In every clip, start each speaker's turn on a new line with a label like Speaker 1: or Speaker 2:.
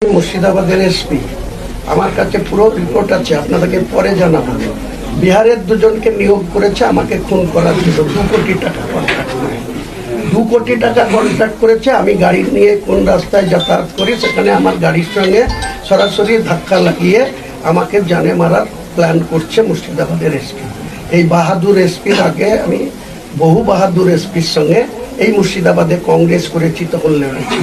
Speaker 1: মুর্শিদাবাদের এসপি আমার কাছে পুরো রিপোর্ট আছে, আপনাদেরকে পরে জানাবো। বিহারের দুজনকে নিয়োগ করেছে আমাকে খুন করার জন্য। 2 কোটি টাকা কন্ট্রাক্ট করে 2 কোটি টাকা কন্ট্রাক্ট করেছে। আমি গাড়ি নিয়ে কোন রাস্তায় যাতায়াত করি, সেখানে আমার গাড়ির সঙ্গে সরাসরি ধাক্কা লাগিয়ে আমাকে জানে মারার প্ল্যান করছে মুর্শিদাবাদের এসপি। এই বাহাদুর এসপির আগে আমি বহু বাহাদুর এসপির সঙ্গে এই মুর্শিদাবাদে কংগ্রেস করেছি, তখন লড়েছি।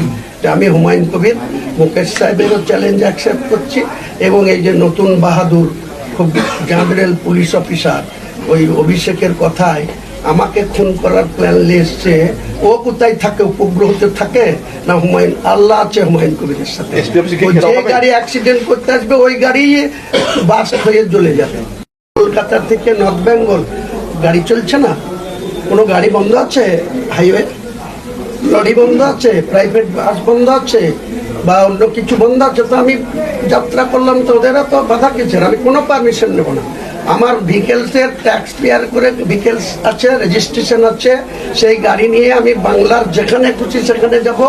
Speaker 1: আমি হুমায়ুন কবির, মুকেশ সাহেবেরও চ্যালেঞ্জ অ্যাকসেপ্ট করছি, এবং এই যে নতুন বাহাদুর খুব জেনারেল পুলিশ অফিসার ওই অভিষেকের কথায় আমাকে খুন করার প্ল্যান এসছে। ও কোথায় থাকে, উপগ্রহতে থাকে না হুমায়ুন, আল্লাহ আছে হুমায়ুন কবিরের সাথে। যে গাড়ি অ্যাক্সিডেন্ট করতে আসবে ওই গাড়ি বাস হয়ে চলে যাবে। কলকাতা থেকে নর্থ বেঙ্গল গাড়ি চলছে না, কোনো গাড়ি বন্ধ আছে, হাইওয়ে লরি বন্ধ আছে, প্রাইভেট বাস বন্ধ আছে, বা অন্য কিছু বন্ধ আছে, তো আমি যাত্রা করলাম, তো ওদের তো বাধা কিছু, আমি কোনো পারমিশন নেব না। আমার ভেহিকেলসের ট্যাক্স পেয়ার করে ভেহিকেলস আছে, রেজিস্ট্রেশন আছে, সেই গাড়ি নিয়ে আমি বাংলার যেখানে খুশি সেখানে যাব,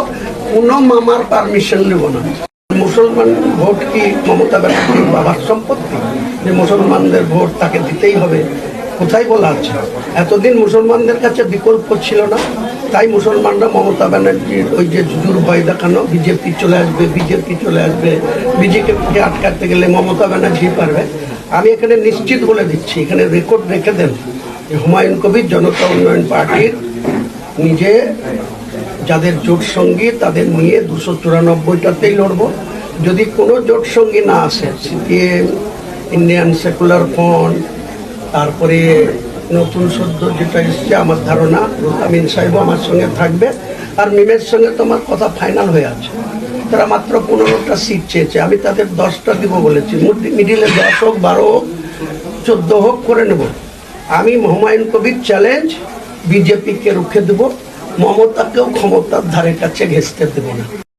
Speaker 1: কোনো মামার পারমিশন নেব না। মুসলমান ভোট কি মমতা ব্যানার্জির বাবার সম্পত্তি যে মুসলমানদের ভোট তাকে দিতেই হবে? কোথায় বলা আছে? এতদিন মুসলমানদের কাছে বিকল্প ছিল না, তাই মুসলমানরা মমতা ব্যানার্জির ওই যে জুজুর ভয় দেখানো, বিজেপি চলে আসবে, বিজেপি চলে আসবে, বিজেপিকে আটকাতে গেলে মমতা ব্যানার্জি পারবে। আমি এখানে নিশ্চিত বলে দিচ্ছি, এখানে রেকর্ড রেখে দেন, হুমায়ুন কবির জনতা উন্নয়ন পার্টির নিজে যাদের জোট সঙ্গী তাদের নিয়ে 294টাতেই লড়ব। যদি কোনো জোট সঙ্গী না আসে, সিপিএম, ইন্ডিয়ান সেকুলার ফ্রন্ট, তারপরে নতুন সদ্য যেটা এসছে আমার ধারণা আমিন সাহেবও আমার সঙ্গে থাকবে, আর মিমের সঙ্গে তো আমার কথা ফাইনাল হয়ে আছে। তারা মাত্র 15টা সিট চেয়েছে, আমি তাদের 10টা দিব বলেছি। মিডিলে 10 হোক, 12 হোক, 14 হোক করে নেব। আমি হুমায়ুন কবির চ্যালেঞ্জ, বিজেপিকে রুখে দেব, মমতাকেও ক্ষমতার ধারে কাছে ঘেঁচতে দেব না।